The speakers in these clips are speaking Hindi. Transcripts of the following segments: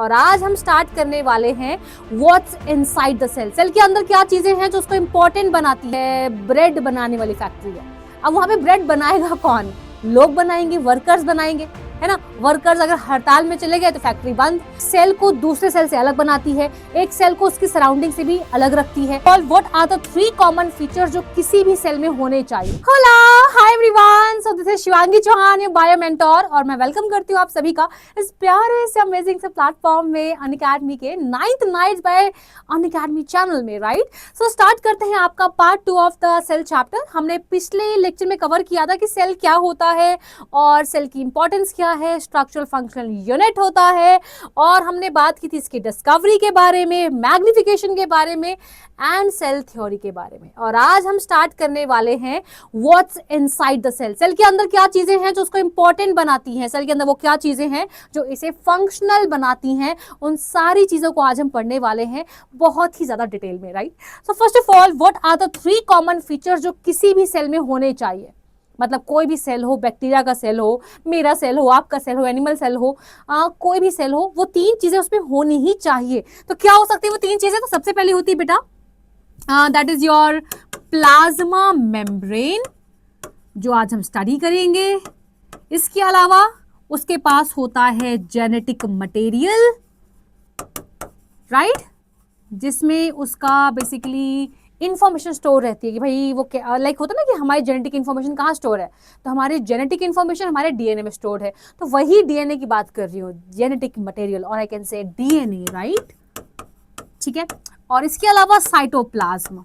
और आज हम स्टार्ट करने वाले हैं what's inside the cell. Cell के अंदर क्या चीजें हैं जो उसको इम्पोर्टेंट बनाती है। ब्रेड बनाने वाली फैक्ट्री है। अब वहां पे ब्रेड बनाएगा कौन? लोग बनाएंगे, वर्कर्स बनाएंगे, है ना। वर्कर्स अगर हड़ताल में चले गए तो फैक्ट्री बंद। सेल को दूसरे सेल से अलग बनाती है, एक सेल को उसकी सराउंडिंग से भी अलग रखती है। और what are the 3 common features जो किसी भी सेल में होने चाहिए। Hello, hi everyone, so this is Shivangi Chauhan, your bio mentor, और मैं वेलकम करती हूँ आप सभी का इस प्यारे से अमेजिंग से प्लेटफॉर्म में अनअकैडमी के 9th nights by Unacademy channel में, राइट। सो स्टार्ट करते हैं आपका part 2 of the cell chapter. हमने पिछले लेक्चर में कवर किया था कि सेल क्या होता है और सेल की इंपॉर्टेंस क्या है, स्ट्रक्चरल फंक्शनल यूनिट होता है, और हमने बात की थी इसकी डिस्कवरी के बारे में, मैग्निफिकेशन के बारे में एंड सेल थ्योरी के बारे में। और आज हम स्टार्ट करने वाले हैं what's inside the cell. Cell के अंदर क्या चीजें हैं जो उसको इंपॉर्टेंट बनाती हैं, सेल के अंदर वो क्या चीजें हैं जो इसे फंक्शनल बनाती हैं, उन सारी चीजों को आज हम पढ़ने वाले हैं बहुत ही ज्यादा डिटेल में, right. So first of all, what are the 3 common features जो किसी भी सेल में होने चाहिए। मतलब कोई भी सेल हो, बैक्टीरिया का सेल हो, मेरा सेल हो, आपका सेल हो, एनिमल सेल हो, कोई भी सेल हो, वो 3 चीजें उसमें होनी ही चाहिए। तो क्या हो सकती है वो 3 चीजें? तो सबसे पहले होती है बेटा that is your plasma membrane, जो आज हम स्टडी करेंगे। इसके अलावा उसके पास होता है जेनेटिक मटेरियल, राइट, जिसमें उसका बेसिकली इंफॉर्मेशन स्टोर रहती है कि भाई वो क्या, लाइक होता है ना कि हमारी जेनेटिक इंफॉर्मेशन कहाँ स्टोर है, तो हमारी जेनेटिक इंफॉर्मेशन हमारे डीएनए में स्टोर है। तो वही डीएनए की बात कर रही हूँ, जेनेटिक मटेरियल, और I can say DNA, right, ठीक है। और इसके अलावा cytoplasm,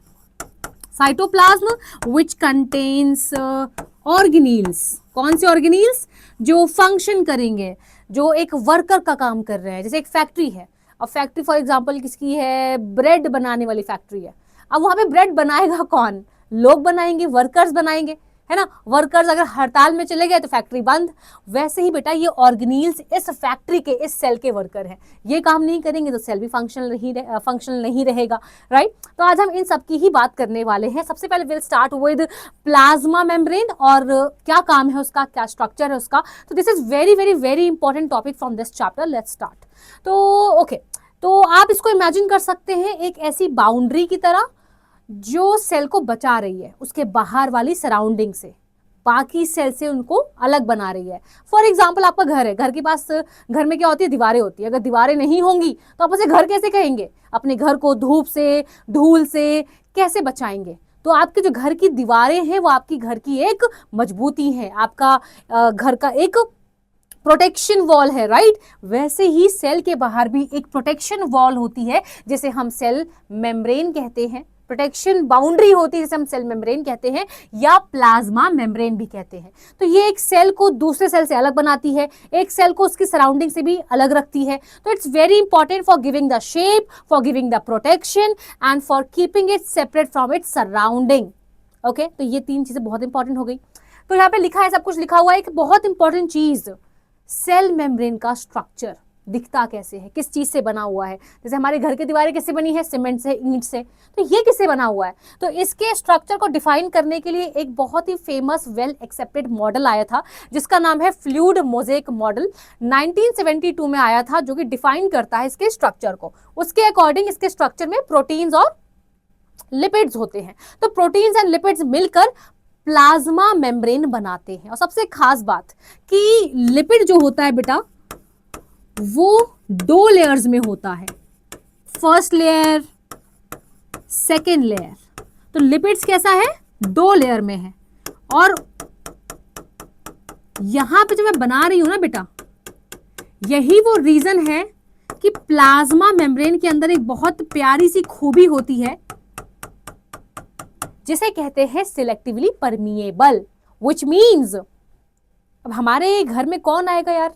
cytoplasm which contains organelles. कौन से ऑर्गेनील्स? जो फंक्शन करेंगे, जो एक वर्कर का काम कर रहे हैं। जैसे एक फैक्ट्री है, अब फैक्ट्री फॉर एग्जांपल किसकी है? ब्रेड बनाने वाली फैक्ट्री है। अब वहां पे ब्रेड बनाएगा कौन? लोग बनाएंगे, वर्कर्स बनाएंगे, है ना। वर्कर्स अगर हड़ताल में चले गए तो फैक्ट्री बंद। वैसे ही बेटा ये ऑर्गेनील्स इस फैक्ट्री के, इस सेल के वर्कर हैं। ये काम नहीं करेंगे तो सेल भी फंक्शनल नहीं रहेगा, राइट। तो आज हम इन सब की ही बात करने वाले हैं। सबसे पहले will start with plasma membrane, और क्या काम है उसका, क्या स्ट्रक्चर है उसका। तो this is very very very important topic from this chapter. Let's start. तो ओके, तो आप इसको इमेजिन कर सकते हैं एक ऐसी बाउंड्री की तरह जो सेल को बचा रही है उसके बाहर वाली सराउंडिंग से, बाकी सेल से उनको अलग बना रही है। फॉर एग्जाम्पल आपका घर है, घर के पास, घर में क्या होती है? दीवारें होती है। अगर दीवारें नहीं होंगी तो आप उसे घर कैसे कहेंगे? अपने घर को धूप से, धूल से कैसे बचाएंगे? तो आपके जो घर की दीवारें हैं वो आपकी घर की एक मजबूती है, आपका घर का एक प्रोटेक्शन वॉल है, राइट। वैसे ही सेल के बाहर भी एक प्रोटेक्शन वॉल होती है जिसे हम सेल मेम्ब्रेन कहते हैं। प्रोटेक्शन बाउंड्री होती है जिसे हम सेल मेम्ब्रेन कहते हैं, या प्लाज्मा मेम्ब्रेन भी कहते हैं। तो ये एक सेल को दूसरे सेल से अलग बनाती है, एक सेल को उसकी सराउंडिंग से भी अलग रखती है। तो it's very important for giving the shape, for giving the protection and for keeping it separate from its surrounding. Okay, तो ये 3 चीजें बहुत इंपॉर्टेंट हो गई। तो यहाँ पे लिखा है, सब कुछ लिखा हुआ है। एक बहुत इंपॉर्टेंट चीज, सेल मेम्ब्रेन का स्ट्रक्चर दिखता कैसे है, किस चीज से बना हुआ है। जैसे हमारे घर की दीवारें किससे बनी है? सीमेंट से, ईंट से। तो ये किससे बना हुआ है? तो इसके स्ट्रक्चर को डिफाइन करने के लिए एक बहुत ही फेमस वेल एक्सेप्टेड मॉडल आया था जिसका नाम है फ्लूइड मोज़ेक मॉडल। 1972 में आया था, जो कि डिफाइन करता है इसके स्ट्रक्चर को। उसके अकॉर्डिंग इसके स्ट्रक्चर में प्रोटीन्स और लिपिड्स होते हैं। तो प्रोटीन्स एंड लिपिड्स मिलकर प्लाज्मा मेम्ब्रेन बनाते हैं। और सबसे खास बात कि लिपिड जो होता है बेटा वो 2 लेयर्स में होता है, फर्स्ट लेयर, सेकेंड लेयर। तो लिपिड्स कैसा है? 2 लेयर में है। और यहां पे जो मैं बना रही हूं ना बेटा, यही वो रीजन है कि प्लाज्मा मेम्ब्रेन के अंदर एक बहुत प्यारी सी खूबी होती है जिसे कहते हैं सिलेक्टिवली परमिएबल, व्हिच मींस अब हमारे घर में कौन आएगा यार?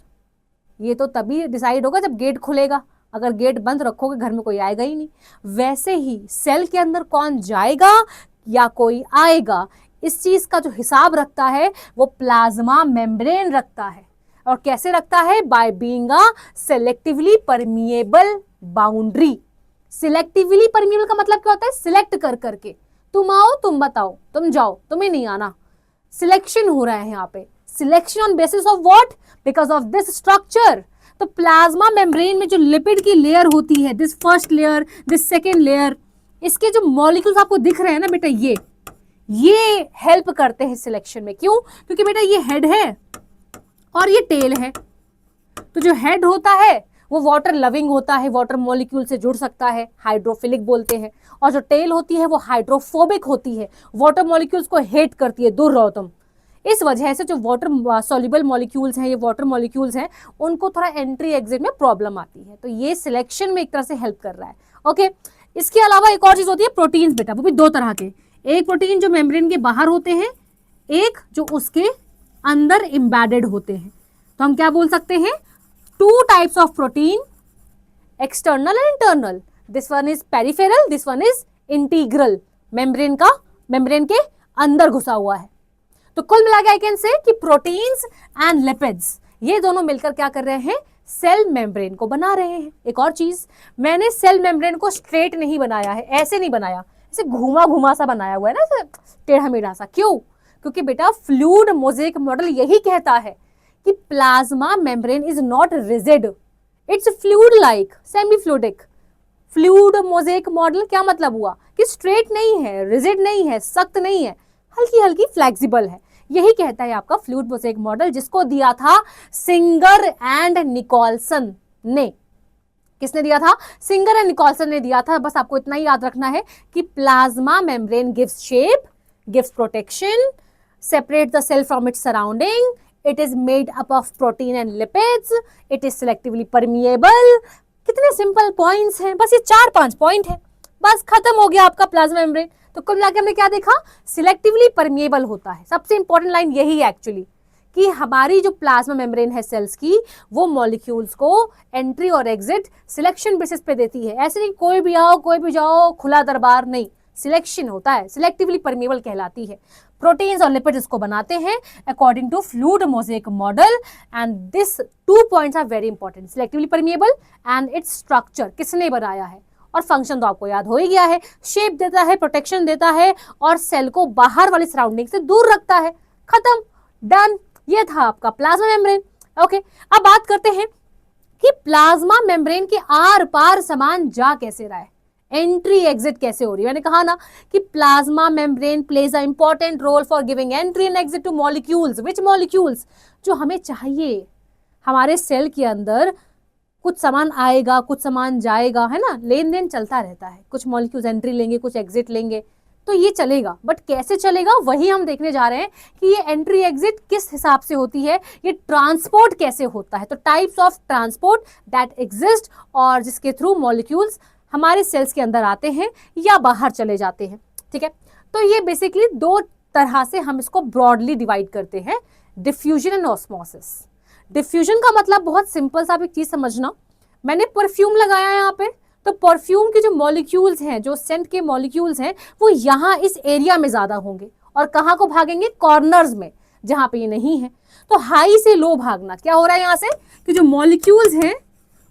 ये तो तभी डिसाइड होगा जब गेट खुलेगा। अगर गेट बंद रखोगे घर में कोई आएगा ही नहीं। वैसे ही सेल के अंदर कौन जाएगा या कोई आएगा, इस चीज का जो हिसाब रखता है वो प्लाज्मा मेम्ब्रेन रखता है। और कैसे रखता है? By being a selectively permeable boundary. Selectively permeable का मतलब क्या होता है? सिलेक्ट कर करके, तुम आओ, तुम बताओ, तुम जाओ, तुम्हें नहीं आना। सिलेक्शन हो रहा है यहाँ पे। Selection on basis of what? Because of this structure. तो प्लाज्मा मेम्ब्रेन में जो लिपिड की लेयर होती है, this first layer, this second layer, इसके जो मॉलिक्यूल्स आपको दिख रहे हैं ना बेटा, ये हेल्प करते हैं सिलेक्शन में। क्यों? क्योंकि बेटा ये हेड है और ये टेल है। तो जो हेड होता है वो वाटर लविंग होता है, वाटर मॉलिक्यूल से जुड़ सकता है, हाइड्रोफिलिक बोलते हैं, और जो टेल होती है वो हाइड्रोफोबिक होती है, वाटर मॉलिक्यूल्स को हेट करती है, दूर रहो तुम। इस वजह से जो वाटर सॉल्युबल मॉलिक्यूल्स हैं, ये वाटर मॉलिक्यूल्स हैं, उनको थोड़ा एंट्री एग्जिट में प्रॉब्लम आती है। तो ये सिलेक्शन में एक तरह से हेल्प कर रहा है। ओके, इसके अलावा एक और चीज होती है प्रोटीन्स बेटा, वो भी दो तरह के। एक प्रोटीन जो मेम्ब्रेन के बाहर होते हैं, एक जो उसके अंदर एम्बेडेड होते हैं। तो हम क्या बोल सकते हैं? Two types of protein, external and internal. This one is peripheral, this one is integral. Membrane के अंदर घुसा हुआ है। तो कुल मिला के आई कैन से कि प्रोटीन्स एंड लिपिड्स, ये दोनों मिलकर क्या कर रहे हैं? सेल मेम्ब्रेन को बना रहे हैं। एक और चीज, मैंने सेल मेम्ब्रेन को स्ट्रेट नहीं बनाया है, ऐसे नहीं बनाया, ऐसे घुमा घुमा सा बनाया हुआ है ना, टेढ़ा मेढ़ा सा। क्यों? क्योंकि बेटा फ्लूइड मोज़ेक मॉडल यही कहता है कि plasma membrane is not rigid, it's fluid like, semi fluidic. Fluid mosaic model क्या मतलब हुआ? कि स्ट्रेट नहीं है, रिजिड नहीं है, सख्त नहीं है, हल्की हल्की फ्लेक्सिबल है। यही कहता है आपका फ्लूइड मोज़ेक मॉडल, जिसको दिया था सिंगर एंड निकोलसन ने। किसने दिया था? सिंगर एंड निकोलसन ने दिया था। बस आपको इतना ही याद रखना है कि plasma membrane gives shape, gives protection, separate the cell from its surrounding, it is made up of protein and lipids, it is selectively permeable. कितने सिंपल पॉइंट्स हैं, बस ये 4-5 पॉइंट है, बस खत्म हो गया आपका प्लाज्मा मेम्ब्रेन। तो कुल मिलाकर हमने क्या देखा? सिलेक्टिवली परमिएबल होता है। सबसे इंपॉर्टेंट लाइन यही है एक्चुअली, कि हमारी जो प्लाज्मा मेम्ब्रेन है सेल्स की, वो मॉलिक्यूल्स को एंट्री और एग्जिट सिलेक्शन बेसिस पे देती है। ऐसे नहीं कोई भी आओ कोई भी जाओ, खुला दरबार नहीं, सिलेक्शन होता है, सिलेक्टिवली परमिएबल कहलाती है। प्रोटीन्स और लिपिड्स इसको बनाते हैं according to fluid mosaic model, and this 2 points are very important, selectively permeable and its structure, किसने बनाया है, और फंक्शन तो आपको याद हो ही गया है, शेप देता है, प्रोटेक्शन देता है, और सेल को बाहर वाली सराउंडिंग से दूर रखता है। खत्म, डन। ये था आपका प्लाज्मा मेम्ब्रेन। ओके, अब बात करते हैं कि प्लाज्मा मेम्ब्रेन के आर पार सामान जा कैसे रहा है, एंट्री एग्जिट कैसे हो रही है। मैंने कहा ना कि plasma membrane plays a important role for giving entry and exit to molecules. Which molecules? जो हमें चाहिए। हमारे सेल के अंदर कुछ सामान आएगा, कुछ सामान जाएगा, है ना, लेन देन चलता रहता है। कुछ मॉलिक्यूल्स एंट्री लेंगे, कुछ एग्जिट लेंगे, तो ये चलेगा। बट कैसे चलेगा वही हम देखने जा रहे हैं कि ये एंट्री एग्जिट किस हिसाब से होती है, ये ट्रांसपोर्ट कैसे होता है। तो types of transport that exist, और जिसके थ्रू मॉलिक्यूल्स हमारे सेल्स के अंदर आते हैं या बाहर चले जाते हैं। ठीक है, तो ये बेसिकली 2 तरह से हम इसको ब्रॉडली डिवाइड करते हैं, डिफ्यूजन एंड ऑस्मोसिस। डिफ्यूजन का मतलब बहुत सिंपल सा, आप एक चीज समझना, मैंने परफ्यूम लगाया है यहाँ पे, तो परफ्यूम के जो मॉलिक्यूल्स हैं, जो सेंट के मॉलिक्यूल्स हैं, वो यहाँ इस एरिया में ज्यादा होंगे, और कहाँ को भागेंगे? कॉर्नर्स में, जहां पे ये नहीं है। तो हाई से लो भागना, क्या हो रहा है यहाँ से कि जो मॉलिक्यूल्स हैं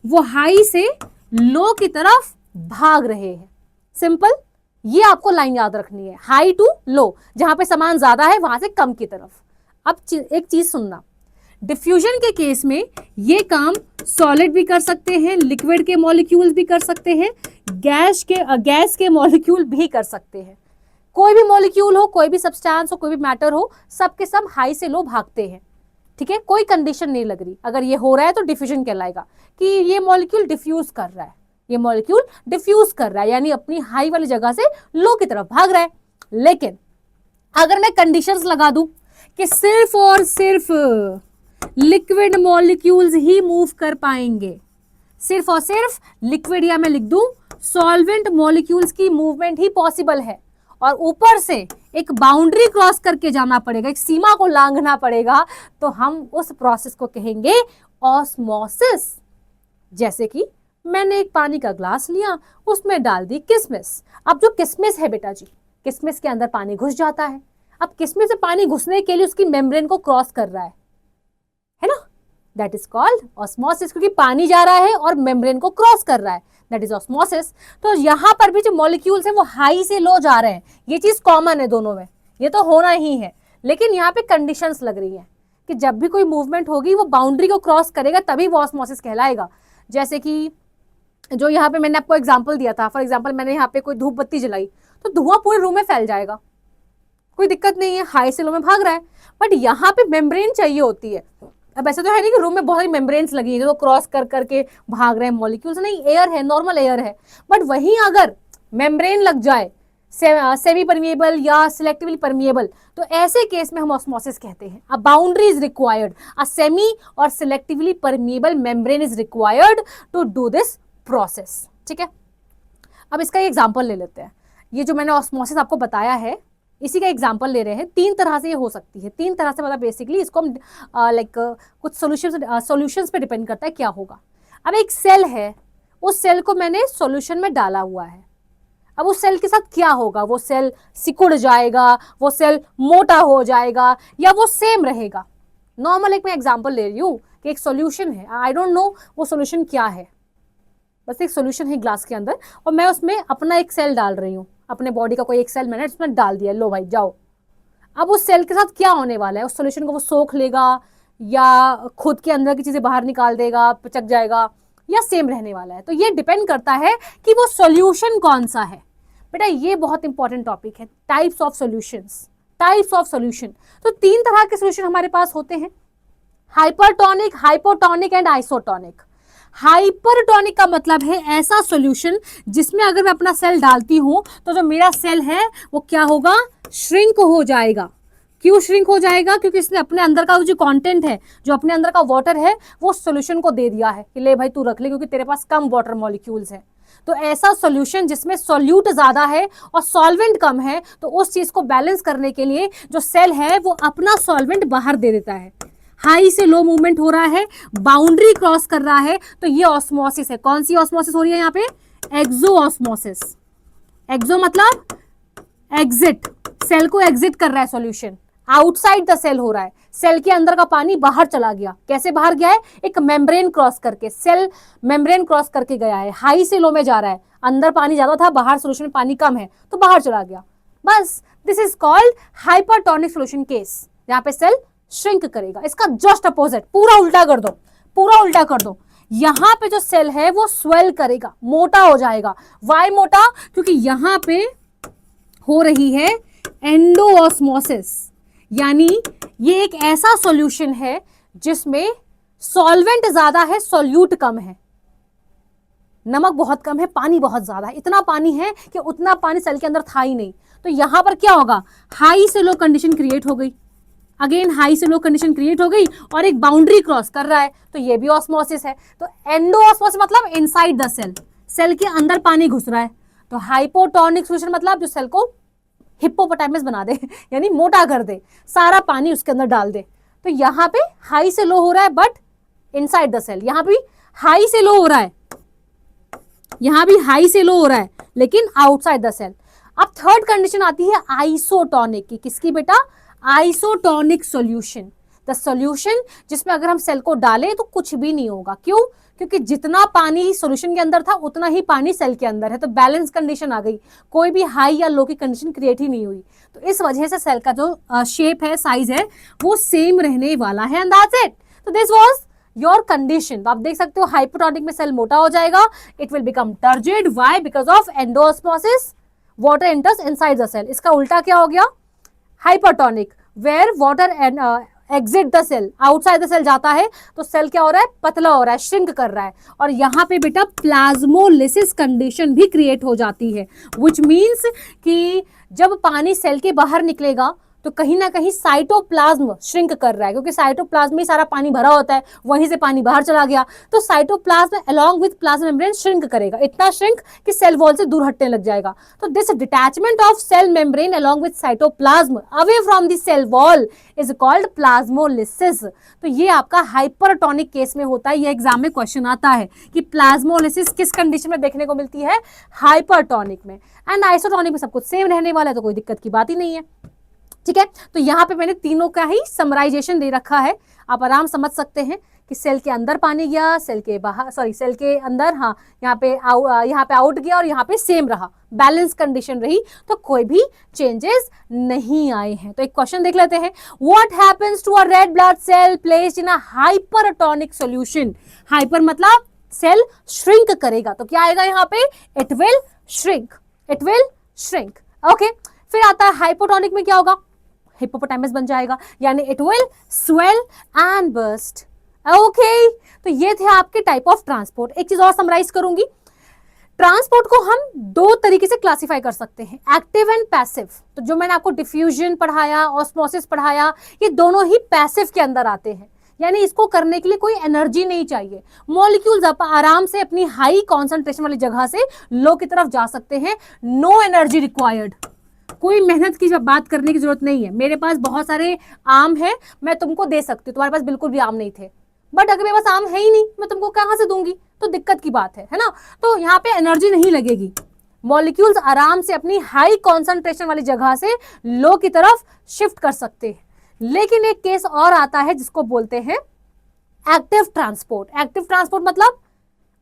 वो हाई से लो की तरफ भाग रहे हैं। सिंपल, ये आपको लाइन याद रखनी है, हाई टू लो, जहां पे सामान ज्यादा है वहां से कम की तरफ। अब एक चीज सुनना, डिफ्यूजन के केस में ये काम सॉलिड भी कर सकते हैं, लिक्विड के मॉलिक्यूल्स भी कर सकते हैं, गैस के मॉलिक्यूल भी कर सकते हैं। कोई भी मॉलिक्यूल हो, कोई भी सब्सटेंस हो, कोई भी मैटर हो, सब के सब हाई से लो भागते हैं। ठीक है, कोई कंडीशन नहीं लग रही। अगर ये हो रहा है तो डिफ्यूजन कहलाएगा कि ये मॉलिक्यूल डिफ्यूज कर रहा है, ये मॉलिक्यूल डिफ्यूज कर रहा है, यानी अपनी हाई वाली जगह से लो की तरफ भाग रहा है। लेकिन अगर मैं कंडीशंस लगा दूं कि सिर्फ और सिर्फ लिक्विड मॉलिक्यूल्स ही मूव कर पाएंगे, सिर्फ और सिर्फ लिक्विड, या मैं लिख दूं सॉल्वेंट मॉलिक्यूल्स की मूवमेंट ही पॉसिबल है, और ऊपर से एक बाउंड्री क्रॉस करके जाना पड़ेगा, एक सीमा को लांघना पड़ेगा, तो हम उस प्रोसेस को कहेंगे ऑस्मोसिस। जैसे कि मैंने एक पानी का ग्लास लिया, उसमें डाल दी किशमिश। अब जो किशमिश है बेटा जी, किशमिश के अंदर पानी घुस जाता है। अब किशमिश से पानी घुसने के लिए उसकी मेम्ब्रेन को क्रॉस कर रहा है ना, दैट इज कॉल्ड ऑस्मोसिस, क्योंकि पानी जा रहा है और मेम्ब्रेन को क्रॉस कर रहा है, दैट इज ऑस्मोसिस। तो यहाँ पर भी जो मॉलिक्यूल्स हैं वो हाई से लो जा रहे हैं, ये चीज कॉमन है दोनों में, ये तो होना ही है। लेकिन यहाँ पे कंडीशंस लग रही है कि जब भी कोई मूवमेंट होगी वो बाउंड्री को क्रॉस करेगा तभी वो ऑस्मोसिस कहलाएगा। जैसे कि जो यहाँ पे मैंने आपको एग्जांपल दिया था, फॉर एग्जांपल मैंने यहाँ पे कोई धूप बत्ती जलाई तो धुआं पूरे रूम में फैल जाएगा, कोई दिक्कत नहीं है, हाई से लो में भाग रहा है। बट यहाँ पे मेम्ब्रेन चाहिए होती है। अब ऐसा तो है नहीं कि रूम में बहुत सारी मेम्ब्रेन्स लगी है जो क्रॉस कर करके भाग रहे हैं मॉलिक्यूल्स, नहीं, एयर है, नॉर्मल एयर है। बट वहीं अगर मेम्ब्रेन लग जाए, सेमी परमिएबल या सिलेक्टिवली परमिएबल, तो ऐसे केस में हम ऑस्मोसिस कहते हैं। A boundary is required, a semi or selectively permeable membrane is required to do this process. ठीक है, अब इसका एग्जाम्पल ले लेते हैं। ये जो मैंने ऑस्मोसिस आपको बताया है इसी का एग्जाम्पल ले रहे हैं। 3 तरह से ये हो सकती है, 3 तरह से, मतलब बेसिकली इसको हम कुछ सॉल्यूशंस पे डिपेंड करता है क्या होगा। अब एक सेल है, उस सेल को मैंने सॉल्यूशन में डाला हुआ है। अब उस सेल के साथ क्या होगा? वो सेल सिकुड़ जाएगा, वो सेल मोटा हो जाएगा, या वो सेम रहेगा? नॉर्मल एक मैं एग्जाम्पल ले रही हूँ कि एक सॉल्यूशन है, आई डोंट नो वो सॉल्यूशन क्या है, बस एक सॉल्यूशन है ग्लास के अंदर और मैं उसमें अपना एक सेल डाल रही हूँ, अपने बॉडी का कोई एक सेल मैंने उसमें डाल दिया, लो भाई जाओ। अब उस सेल के साथ क्या होने वाला है? उस सॉल्यूशन को वो सोख लेगा या खुद के अंदर की चीजें बाहर निकाल देगा, पिचक जाएगा, या सेम रहने वाला है? तो ये डिपेंड करता है कि वो सॉल्यूशन कौन सा है। बेटा ये बहुत इंपॉर्टेंट टॉपिक है, types of solutions, types of solution. तो 3 तरह के सॉल्यूशन हमारे पास होते हैं, hypertonic, hypotonic and isotonic. Hypertonic का मतलब है ऐसा सॉल्यूशन जिसमें अगर मैं अपना सेल डालती हूं तो जो मेरा सेल है वो क्या होगा? श्रिंक हो जाएगा। क्यों श्रिंक हो जाएगा? क्योंकि इसने अपने अंदर का जो कंटेंट है, जो अपने अंदर का वाटर है, वो सॉल्यूशन को दे दिया है कि ले भाई तू रख ले, क्योंकि तेरे पास कम वाटर मॉलिक्यूल्स है। तो ऐसा सॉल्यूशन जिसमें सॉल्यूट ज्यादा है और सॉल्वेंट कम है, तो उस चीज को बैलेंस करने के लिए जो सेल है वो अपना सॉल्वेंट बाहर दे देता है। हाई से लो मूवमेंट हो रहा है, बाउंड्री क्रॉस कर रहा है, तो ये ऑस्मोसिस है। कौन सी ऑस्मोसिस हो रही है यहाँ पे? एक्सो ऑस्मोसिस। एक्सो मतलब एग्जिट, सेल को एग्जिट कर रहा है सॉल्यूशन, आउटसाइड द सेल हो रहा है, सेल के अंदर का पानी बाहर चला गया। कैसे बाहर गया है? एक मेम्ब्रेन क्रॉस करके, सेल मेम्ब्रेन क्रॉस करके गया है, हाई से लो में जा रहा है, अंदर पानी ज्यादा था, बाहर सॉल्यूशन में पानी कम है तो बाहर चला गया। बस this is called hypertonic solution case, यहाँ पे सेल श्रिंक करेगा। इसका जस्ट अपोजिट, पूरा उल्टा कर दो, पूरा उल्टा कर दो। यहां पे जो सेल है वो स्वेल करेगा, मोटा हो जाएगा। वाई मोटा? क्योंकि यहां पे हो रही है एंडोऑस्मोसिस, यानी ये एक ऐसा सॉल्यूशन है जिसमें सॉल्वेंट ज्यादा है, सॉल्यूट कम है। नमक बहुत कम है, पानी बहुत ज्यादा है। इतना पानी है कि उतना पानी सेल के अंदर था ही नहीं। तो यहां पर क्या होगा? हाई से लो कंडीशन क्रिएट हो गई, अगेन हाई से लो कंडीशन क्रिएट हो गई और एक बाउंड्री क्रॉस कर रहा है, तो ये भी ऑस्मोसिस है। तो एंडोऑस्मोसिस मतलब इनसाइड द सेल, सेल के अंदर पानी घुस रहा है। तो हाइपोटोनिक सॉल्यूशन मतलब जो सेल को हिप्पोपोटामस बना दे, यानी मोटा कर दे, सारा पानी उसके अंदर डाल दे। तो यहाँ पे हाई से लो हो रहा है बट इनसाइड द सेल, यहाँ भी हाई से लो हो रहा है, यहाँ भी हाई से लो हो रहा है लेकिन आउटसाइड द सेल। अब थर्ड कंडीशन आती है आइसोटोनिक की। किसकी बेटा? आइसोटोनिक सॉल्यूशन, द सॉल्यूशन जिसमें अगर हम सेल को डालें तो कुछ भी नहीं होगा। क्यों? क्योंकि जितना पानी सॉल्यूशन के अंदर था उतना ही पानी सेल के अंदर है, तो बैलेंस कंडीशन आ गई, कोई भी हाई या लो की कंडीशन क्रिएट ही नहीं हुई। तो इस वजह से सेल का जो शेप है, साइज है, वो सेम रहने वाला है। And that's it. तो दिस वाज योर कंडीशन। तो आप देख सकते हो हाइपोटोनिक में सेल मोटा हो जाएगा, it will become turgid. Why? Because of endosmosis, water enters inside the cell. इसका उल्टा क्या हो गया? Hypertonic, where water exit the cell, outside the cell जाता है, तो सेल क्या हो रहा है? पतला हो रहा है, श्रिंक कर रहा है। और यहाँ पे बेटा प्लाज्मोलिसिस कंडीशन भी क्रिएट हो जाती है, विच मीन्स कि जब पानी सेल के बाहर निकलेगा तो कहीं ना कहीं साइटोप्लाज्म श्रिंक कर रहा है, क्योंकि साइटोप्लाज्म में सारा पानी भरा होता है, वहीं से पानी बाहर चला गया, तो cytoplasm along with plasma membrane shrink करेगा, इतना श्रिंक कि सेल वॉल से दूर हटने लग जाएगा। तो this detachment of cell membrane along with cytoplasm away from the cell wall is called plasmolysis. तो ये आपका हाइपरटोनिक केस में होता है। ये एग्जाम में क्वेश्चन आता है कि प्लाज्मोलिसिस किस कंडीशन में देखने को मिलती है? हाइपरटोनिक में। एंड आइसोटोनिक में सब कुछ सेम रहने वाला है, तो कोई दिक्कत की बात ही नहीं है। ठीक है, तो यहाँ पे मैंने तीनों का ही समराइजेशन दे रखा है, आप आराम समझ सकते हैं कि सेल के अंदर पानी गया, सेल के बाहर, सॉरी सेल के अंदर, हाँ यहाँ पे आउट गया और यहाँ पे सेम रहा, बैलेंस कंडीशन रही, तो कोई भी चेंजेस नहीं आए हैं। तो एक क्वेश्चन देख लेते हैं, what happens to a red blood cell placed in a hypertonic solution. Hyper मतलब सेल श्रिंक करेगा, तो क्या आएगा यहाँ पे, it will shrink, it will shrink. Okay, फिर आता है हाइपोटोनिक में क्या होगा, हिप्पोपोटामस बन जाएगा, यानी it will swell and burst. Okay, तो ये थे आपके टाइप ऑफ ट्रांसपोर्ट। एक चीज और समराइज करूंगी, ट्रांसपोर्ट को हम दो तरीके से क्लासिफाई कर सकते हैं, एक्टिव एंड पैसिव। तो जो मैंने आपको डिफ्यूजन पढ़ाया, ऑस्मोसिस पढ़ाया, ये दोनों ही पैसिव के अंदर आते हैं, यानी इसको करने के लिए कोई एनर्जी नहीं चाहिए। मॉलिक्यूल्स आराम से अपनी हाई कॉन्सेंट्रेशन वाली जगह से लो की तरफ जा सकते हैं, नो एनर्जी रिक्वायर्ड, कोई मेहनत की बात करने की जरूरत नहीं है। मेरे पास बहुत सारे आम है, मैं तुमको दे सकती हूँ, तुम्हारे पास बिल्कुल भी आम नहीं थे, बट अगर मेरे पास आम है ही नहीं, मैं तुमको कहां से दूंगी, तो दिक्कत की बात है ना। तो यहाँ पे एनर्जी नहीं लगेगी, मॉलिक्यूल्स आराम से अपनी हाई कॉन्सेंट्रेशन वाली जगह से लो की तरफ शिफ्ट कर सकते हैं। लेकिन एक केस और आता है जिसको बोलते हैं एक्टिव ट्रांसपोर्ट। एक्टिव ट्रांसपोर्ट मतलब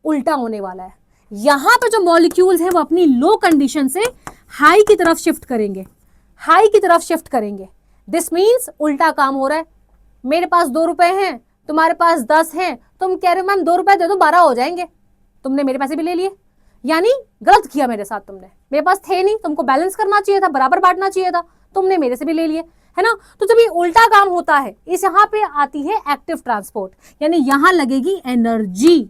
उल्टा होने वाला है, यहां पे जो मॉलिक्यूल्स हैं वो अपनी लो कंडीशन से हाई की तरफ शिफ्ट करेंगे, हाई की तरफ शिफ्ट करेंगे। दिस मीन्स उल्टा काम हो रहा है, मेरे पास 2 रुपए हैं, तुम्हारे पास 10 हैं, तुम कह रहे हो मैम 2 रुपए दे दो 12 हो जाएंगे, तुमने मेरे पैसे भी ले लिए, यानी गलत किया मेरे साथ तुमने, मेरे पास थे नहीं, तुमको बैलेंस करना चाहिए था, बराबर बांटना चाहिए था, तुमने मेरे से भी ले लिए, है ना। तो जब ये उल्टा काम होता है, इस यहाँ पे आती है एक्टिव ट्रांसपोर्ट, यानी यहां लगेगी एनर्जी।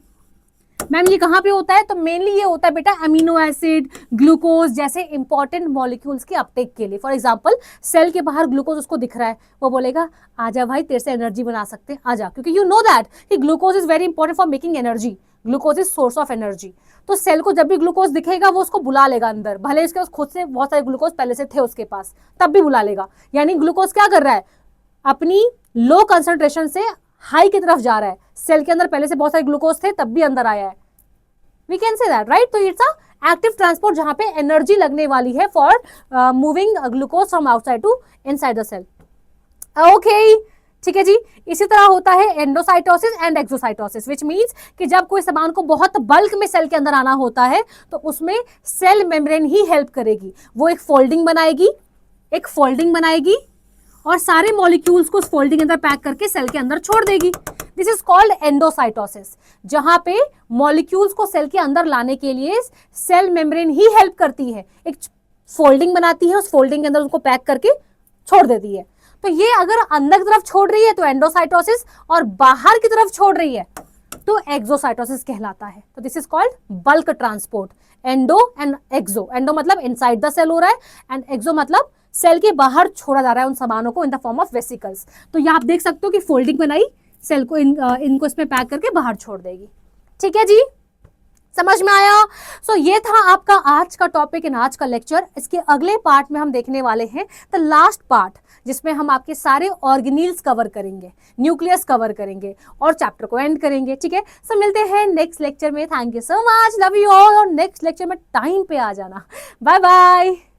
मैम ये कहां पे होता है, तो मेनली ये होता है बेटा अमीनो एसिड, ग्लूकोज जैसे इंपॉर्टेंट मॉलिक्यूल्स के अपटेक के लिए। फॉर एग्जांपल सेल के बाहर ग्लूकोज उसको दिख रहा है, वो बोलेगा आजा भाई तेरे से एनर्जी बना सकते हैं, आजा, क्योंकि यू नो दैट कि glucose is very important for making energy, glucose is source of energy. तो सेल को जब भी ग्लूकोज दिखेगा वो उसको बुला लेगा अंदर, भले इसके पास खुद से बहुत सारे ग्लूकोज पहले से थे उसके पास, तब भी बुला लेगा। यानी ग्लूकोज क्या कर रहा है, अपनी लो कंसंट्रेशन से हाई की तरफ जा रहा है, सेल के अंदर पहले से बहुत सारे ग्लूकोज थे तब भी अंदर आया है, we can say that, right. तो इट्स अ एक्टिव ट्रांसपोर्ट जहां पे एनर्जी लगने वाली है for moving glucose from outside to inside the cell. Okay, ठीक है जी। इसी तरह होता है endocytosis and exocytosis, which means कि जब कोई सामान को बहुत बल्क में सेल के अंदर आना होता है तो उसमें सेल मेम्ब्रेन ही हेल्प करेगी, वो एक फोल्डिंग बनाएगी, एक फोल्डिंग बनाएगी और सारे मॉलिक्यूल्स को उस फोल्डिंग के अंदर पैक करके सेल के अंदर छोड़ देगी। दिस इज कॉल्ड एंडोसाइटोसिस, जहां पे मॉलिक्यूल्स को सेल के अंदर लाने के लिए सेल मेम्ब्रेन ही हेल्प करती है, एक फोल्डिंग बनाती है, उस फोल्डिंग के अंदर उसको पैक करके छोड़ देती है। तो ये अगर अंदर की तरफ छोड़ रही है तो एंडोसाइटोसिस, और बाहर की तरफ छोड़ रही है तो एक्सोसाइटोसिस कहलाता है। तो this is called bulk transport, endo and exo. Endo मतलब इनसाइड द सेल हो रहा है, एंड एक्सो मतलब सेल के बाहर छोड़ा जा रहा है उन सामानों को in the form of vesicles. तो यहाँ आप देख सकते हो कि फोल्डिंग बनाई, सेल को इनको इसमें पैक करके बाहर छोड़ देगी। ठीक है जी, समझ में आया। सो ये था आपका आज का टॉपिक इन आज का लेक्चर। इसके अगले पार्ट में हम देखने वाले हैं द लास्ट पार्ट, जिसमें हम आपके सारे ऑर्गेनील्स कवर करेंगे, न्यूक्लियस कवर करेंगे और चैप्टर को एंड करेंगे। ठीक है, सो मिलते हैं नेक्स्ट लेक्चर में। Thank you so much, love you all, और नेक्स्ट लेक्चर में टाइम पे आ जाना। Bye bye.